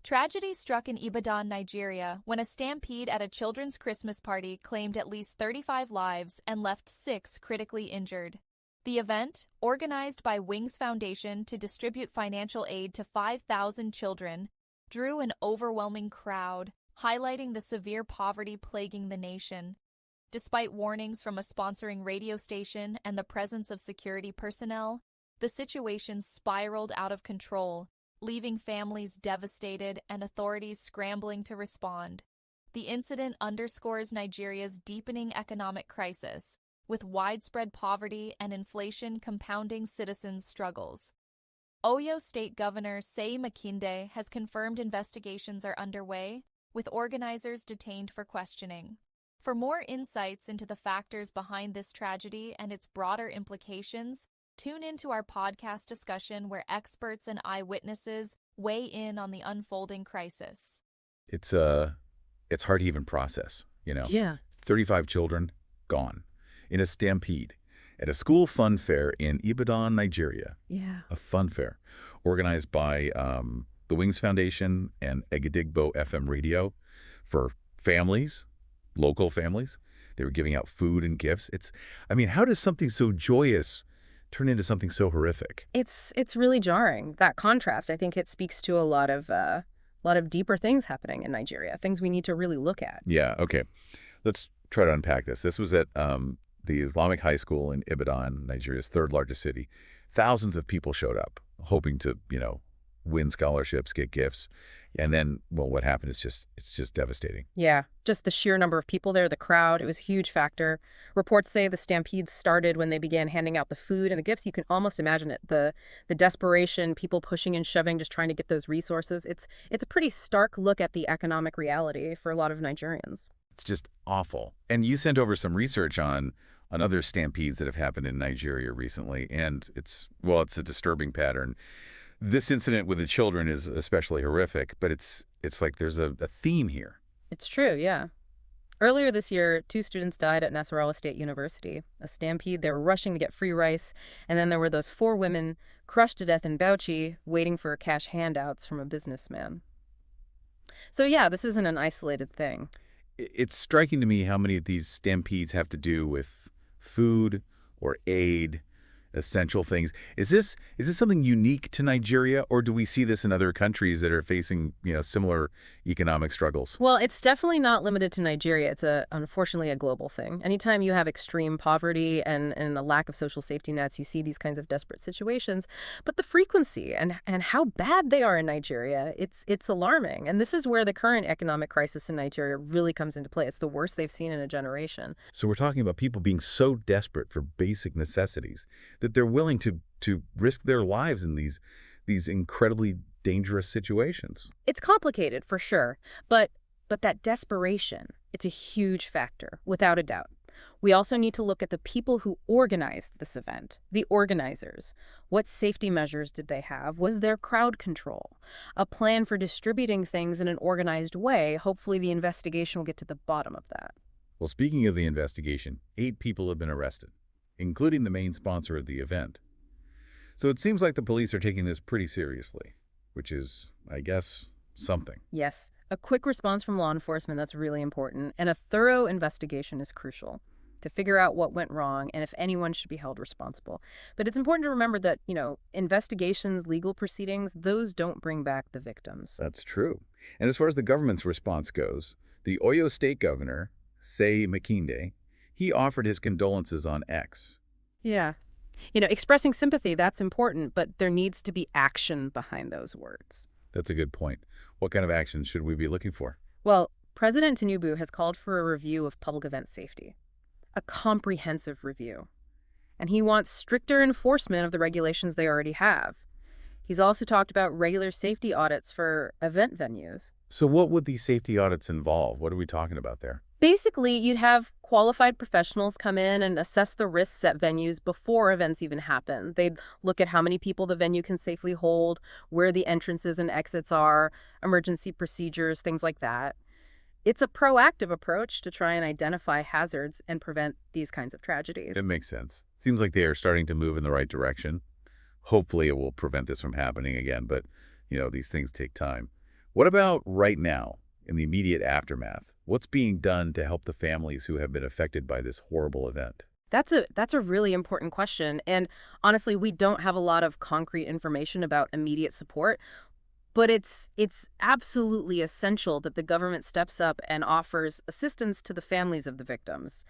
Tragedy struck in Ibadan, Nigeria, when a stampede at a children's Christmas party claimed at least 35 lives and left 6 critically injured. The event, organized by Wings Foundation to distribute financial aid to 5,000 children, drew an overwhelming crowd, highlighting the severe poverty plaguing the nation. Despite warnings from a sponsoring radio station and the presence of security personnel, the situation spiraled out of control, leaving families devastated and authorities scrambling to respond. The incident underscores Nigeria's deepening economic crisis, with widespread poverty and inflation compounding citizens' struggles. Oyo State Governor Seyi Makinde has confirmed investigations are underway, with organizers detained for questioning. For more insights into the factors behind this tragedy and its broader implications, tune into our podcast discussion where experts and eyewitnesses weigh in on the unfolding crisis. It's hard to even process, Yeah. 35 children gone in a stampede at a school fun fair in Ibadan, Nigeria. Yeah. A fun fair organized by the Wings Foundation and Egidigbo FM radio for families, local families. They were giving out food and gifts. How does something so joyous turn into something so horrific? It's really jarring, that contrast. I think it speaks to a lot of deeper things happening in Nigeria, things we need to really look at. Yeah, okay. Let's try to unpack this. This was at the Islamic High School in Ibadan, Nigeria's third largest city. Thousands of people showed up, hoping to, win scholarships, get gifts. And then, well, what happened is it's just devastating. Yeah, just the sheer number of people there, the crowd, it was a huge factor. Reports say the stampede started when they began handing out the food and the gifts. You can almost imagine it, the desperation, people pushing and shoving, just trying to get those resources. It's a pretty stark look at the economic reality for a lot of Nigerians. It's just awful. And you sent over some research on other stampedes that have happened in Nigeria recently, and it's a disturbing pattern. This incident with the children is especially horrific, but it's like there's a theme here. It's true, yeah. Earlier this year, 2 students died at Nasarawa State University. A stampede, they were rushing to get free rice, and then there were those 4 women crushed to death in Bauchi, waiting for cash handouts from a businessman. So yeah, this isn't an isolated thing. It's striking to me how many of these stampedes have to do with food or aid, essential things. Is this something unique to Nigeria, or do we see this in other countries that are facing, similar economic struggles? Well, it's definitely not limited to Nigeria. It's unfortunately a global thing. Anytime you have extreme poverty and a lack of social safety nets, you see these kinds of desperate situations. But the frequency and how bad they are in Nigeria, it's alarming. And this is where the current economic crisis in Nigeria really comes into play. It's the worst they've seen in a generation. So we're talking about people being so desperate for basic necessities that they're willing to risk their lives in these incredibly dangerous situations. It's complicated, for sure, but that desperation, it's a huge factor, without a doubt. We also need to look at the people who organized this event, the organizers. What safety measures did they have? Was there crowd control? A plan for distributing things in an organized way? Hopefully the investigation will get to the bottom of that. Well, speaking of the investigation, 8 people have been arrested, including the main sponsor of the event. So it seems like the police are taking this pretty seriously, which is, I guess, something. Yes, a quick response from law enforcement, that's really important, and a thorough investigation is crucial to figure out what went wrong and if anyone should be held responsible. But it's important to remember that, investigations, legal proceedings, those don't bring back the victims. That's true. And as far as the government's response goes, the Oyo State Governor, Seyi Makinde, he offered his condolences on X. Yeah. Expressing sympathy, that's important, but there needs to be action behind those words. That's a good point. What kind of action should we be looking for? Well, President Tinubu has called for a review of public event safety, a comprehensive review. And he wants stricter enforcement of the regulations they already have. He's also talked about regular safety audits for event venues. So what would these safety audits involve? What are we talking about there? Basically, you'd have qualified professionals come in and assess the risks at venues before events even happen. They'd look at how many people the venue can safely hold, where the entrances and exits are, emergency procedures, things like that. It's a proactive approach to try and identify hazards and prevent these kinds of tragedies. It makes sense. Seems like they are starting to move in the right direction. Hopefully it will prevent this from happening again, but, these things take time. What about right now, in the immediate aftermath? What's being done to help the families who have been affected by this horrible event? That's a really important question. And honestly, we don't have a lot of concrete information about immediate support, but it's absolutely essential that the government steps up and offers assistance to the families of the victims.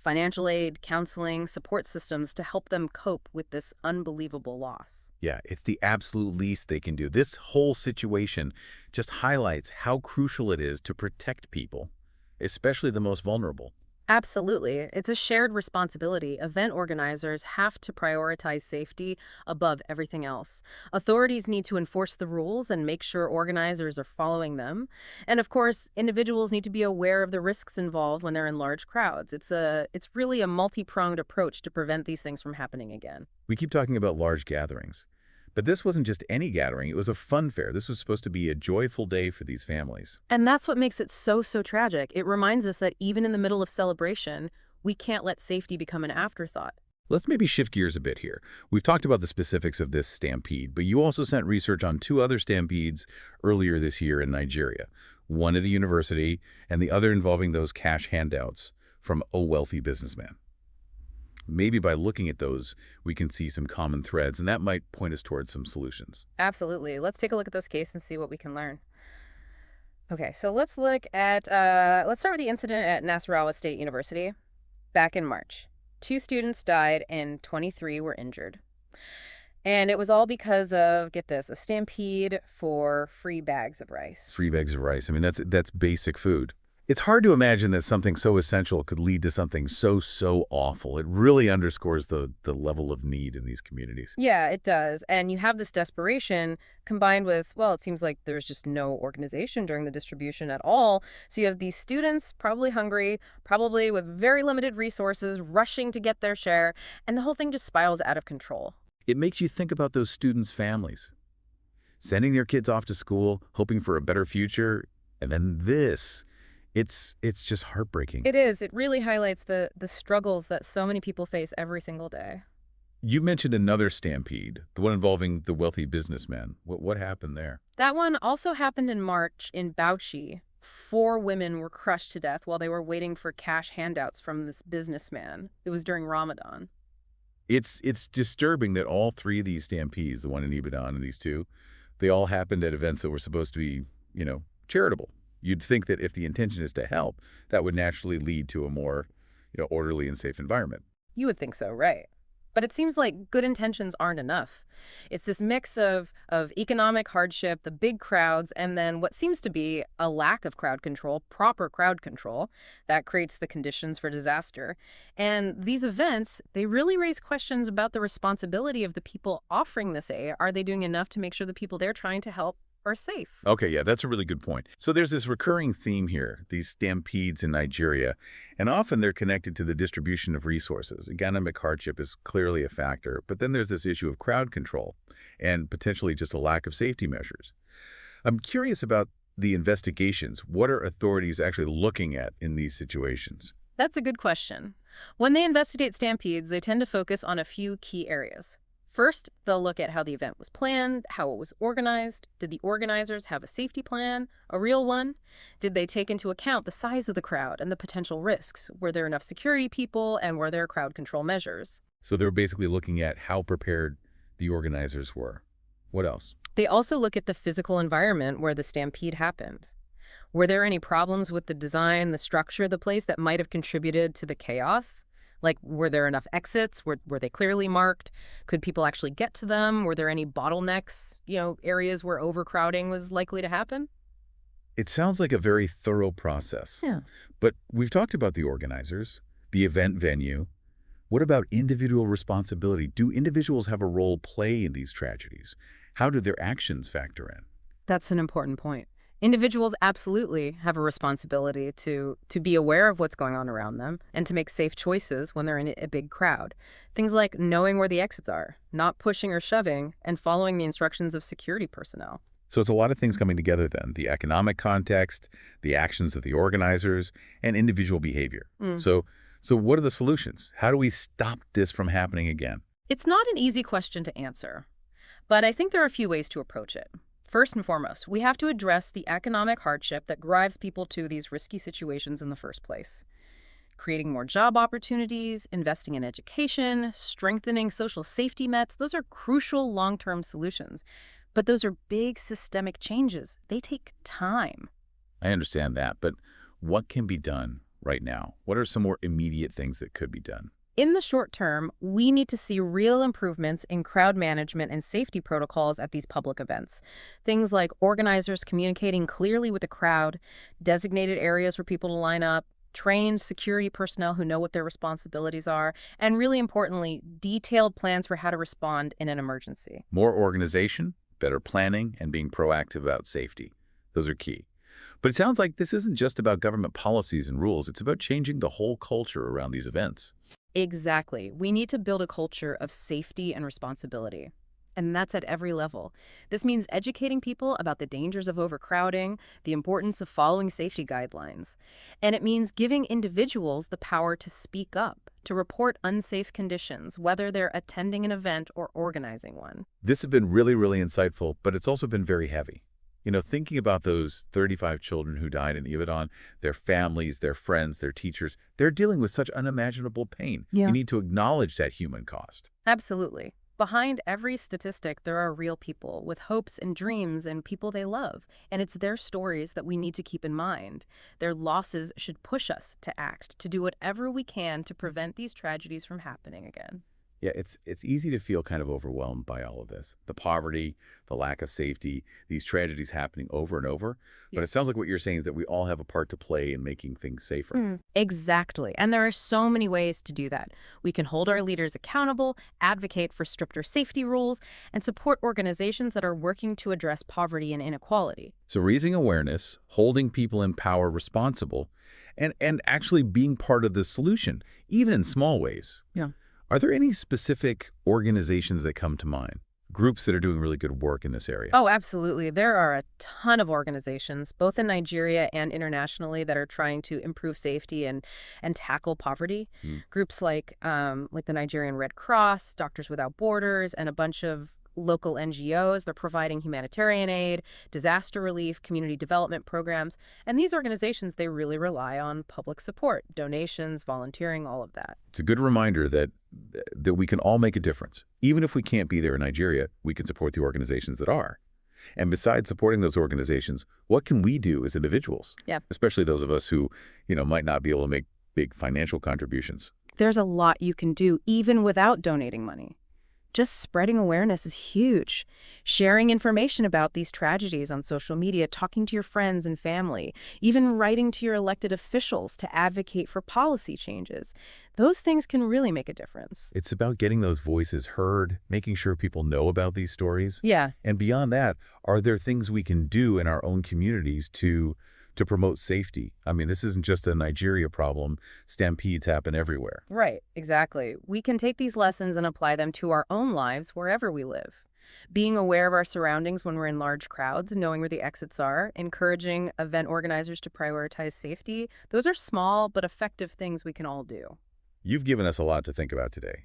Financial aid, counseling, support systems to help them cope with this unbelievable loss. Yeah, it's the absolute least they can do. This whole situation just highlights how crucial it is to protect people, especially the most vulnerable. Absolutely. It's a shared responsibility. Event organizers have to prioritize safety above everything else. Authorities need to enforce the rules and make sure organizers are following them. And of course, individuals need to be aware of the risks involved when they're in large crowds. It's really a multi-pronged approach to prevent these things from happening again. We keep talking about large gatherings, but this wasn't just any gathering. It was a fun fair. This was supposed to be a joyful day for these families. And that's what makes it so, so tragic. It reminds us that even in the middle of celebration, we can't let safety become an afterthought. Let's maybe shift gears a bit here. We've talked about the specifics of this stampede, but you also sent research on two other stampedes earlier this year in Nigeria, one at a university and the other involving those cash handouts from a wealthy businessman. Maybe by looking at those, we can see some common threads, and that might point us towards some solutions. Absolutely. Let's take a look at those cases and see what we can learn. Okay, so let's start with the incident at Nasarawa State University. Back in March, 2 students died and 23 were injured. And it was all because of, get this, a stampede for free bags of rice. Free bags of rice. I mean, that's basic food. It's hard to imagine that something so essential could lead to something so awful. It really underscores the level of need in these communities. Yeah, it does. And you have this desperation combined with, well, it seems like there's just no organization during the distribution at all. So you have these students, probably hungry, probably with very limited resources, rushing to get their share, and the whole thing just spirals out of control. It makes you think about those students' families, sending their kids off to school, hoping for a better future, and then this. It's just heartbreaking. It is. It really highlights the struggles that so many people face every single day. You mentioned another stampede, the one involving the wealthy businessman. What happened there? That one also happened in March in Bauchi. 4 women were crushed to death while they were waiting for cash handouts from this businessman. It was during Ramadan. It's disturbing that all 3 of these stampedes, the one in Ibadan and these 2, they all happened at events that were supposed to be, charitable. You'd think that if the intention is to help, that would naturally lead to a more, orderly and safe environment. You would think so, right? But it seems like good intentions aren't enough. It's this mix of economic hardship, the big crowds, and then what seems to be a lack of crowd control, proper crowd control, that creates the conditions for disaster. And these events, they really raise questions about the responsibility of the people offering this aid. Are they doing enough to make sure the people they're trying to help are safe? Okay, yeah, that's a really good point. So there's this recurring theme here, these stampedes in Nigeria, and often they're connected to the distribution of resources. Economic hardship is clearly a factor, but then there's this issue of crowd control and potentially just a lack of safety measures. I'm curious about the investigations. What are authorities actually looking at in these situations? That's a good question. When they investigate stampedes, they tend to focus on a few key areas. First, they'll look at how the event was planned, how it was organized. Did the organizers have a safety plan, a real one? Did they take into account the size of the crowd and the potential risks? Were there enough security people, and were there crowd control measures? So they're basically looking at how prepared the organizers were. What else? They also look at the physical environment where the stampede happened. Were there any problems with the design, the structure of the place that might have contributed to the chaos? Like, were there enough exits? Were they clearly marked? Could people actually get to them? Were there any bottlenecks, areas where overcrowding was likely to happen? It sounds like a very thorough process. Yeah. But we've talked about the organizers, the event venue. What about individual responsibility? Do individuals have a role play in these tragedies? How do their actions factor in? That's an important point. Individuals absolutely have a responsibility to be aware of what's going on around them and to make safe choices when they're in a big crowd. Things like knowing where the exits are, not pushing or shoving, and following the instructions of security personnel. So it's a lot of things coming together then. The economic context, the actions of the organizers, and individual behavior. So what are the solutions? How do we stop this from happening again? It's not an easy question to answer, but I think there are a few ways to approach it. First and foremost, we have to address the economic hardship that drives people to these risky situations in the first place. Creating more job opportunities, investing in education, strengthening social safety nets, those are crucial long-term solutions. But those are big systemic changes. They take time. I understand that, but what can be done right now? What are some more immediate things that could be done? In the short term, we need to see real improvements in crowd management and safety protocols at these public events. Things like organizers communicating clearly with the crowd, designated areas for people to line up, trained security personnel who know what their responsibilities are, and really importantly, detailed plans for how to respond in an emergency. More organization, better planning, and being proactive about safety. Those are key. But it sounds like this isn't just about government policies and rules. It's about changing the whole culture around these events. Exactly. We need to build a culture of safety and responsibility. And that's at every level. This means educating people about the dangers of overcrowding, the importance of following safety guidelines. And it means giving individuals the power to speak up, to report unsafe conditions, whether they're attending an event or organizing one. This has been really, really insightful, but it's also been very heavy. You know, thinking about those 35 children who died in Ibadan, their families, their friends, their teachers, they're dealing with such unimaginable pain. Yeah. You need to acknowledge that human cost. Absolutely. Behind every statistic, there are real people with hopes and dreams and people they love. And it's their stories that we need to keep in mind. Their losses should push us to act, to do whatever we can to prevent these tragedies from happening again. Yeah, it's easy to feel kind of overwhelmed by all of this. The poverty, the lack of safety, these tragedies happening over and over. But it sounds like what you're saying is that we all have a part to play in making things safer. Exactly. And there are so many ways to do that. We can hold our leaders accountable, advocate for stricter safety rules, and support organizations that are working to address poverty and inequality. So raising awareness, holding people in power responsible, and actually being part of the solution, even in small ways. Yeah. Are there any specific organizations that come to mind? Groups that are doing really good work in this area? Oh, absolutely. There are a ton of organizations, both in Nigeria and internationally, that are trying to improve safety and tackle poverty. Groups like the Nigerian Red Cross, Doctors Without Borders, and a bunch of local NGOs. They're providing humanitarian aid, disaster relief, community development programs. And these organizations, they really rely on public support, donations, volunteering, all of that. It's a good reminder that we can all make a difference. Even if we can't be there in Nigeria, we can support the organizations that are. And besides supporting those organizations, what can we do as individuals? Yeah. Especially those of us who, might not be able to make big financial contributions. There's a lot you can do even without donating money. Just spreading awareness is huge. Sharing information about these tragedies on social media, talking to your friends and family, even writing to your elected officials to advocate for policy changes. Those things can really make a difference. It's about getting those voices heard, making sure people know about these stories. Yeah. And beyond that, are there things we can do in our own communities to promote safety? I mean, this isn't just a Nigeria problem. Stampedes happen everywhere. Right, exactly. We can take these lessons and apply them to our own lives wherever we live. Being aware of our surroundings when we're in large crowds, knowing where the exits are, encouraging event organizers to prioritize safety, those are small but effective things we can all do. You've given us a lot to think about today.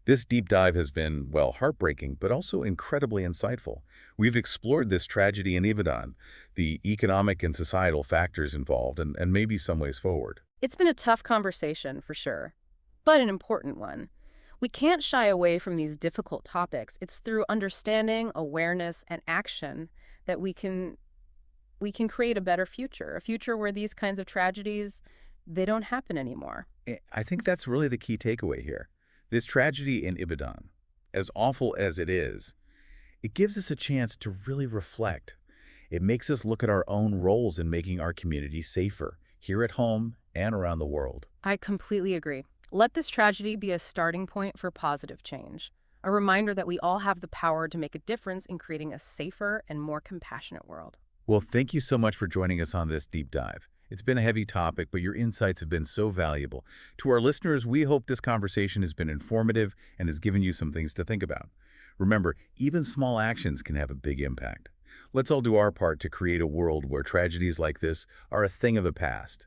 This deep dive has been, well, heartbreaking, but also incredibly insightful. We've explored this tragedy in Ibadan, the economic and societal factors involved, and maybe some ways forward. It's been a tough conversation, for sure, but an important one. We can't shy away from these difficult topics. It's through understanding, awareness, and action that we can create a better future, a future where these kinds of tragedies, they don't happen anymore. I think that's really the key takeaway here. This tragedy in Ibadan, as awful as it is, it gives us a chance to really reflect. It makes us look at our own roles in making our community safer, here at home and around the world. I completely agree. Let this tragedy be a starting point for positive change, a reminder that we all have the power to make a difference in creating a safer and more compassionate world. Well, thank you so much for joining us on this deep dive. It's been a heavy topic, but your insights have been so valuable. To our listeners, we hope this conversation has been informative and has given you some things to think about. Remember, even small actions can have a big impact. Let's all do our part to create a world where tragedies like this are a thing of the past.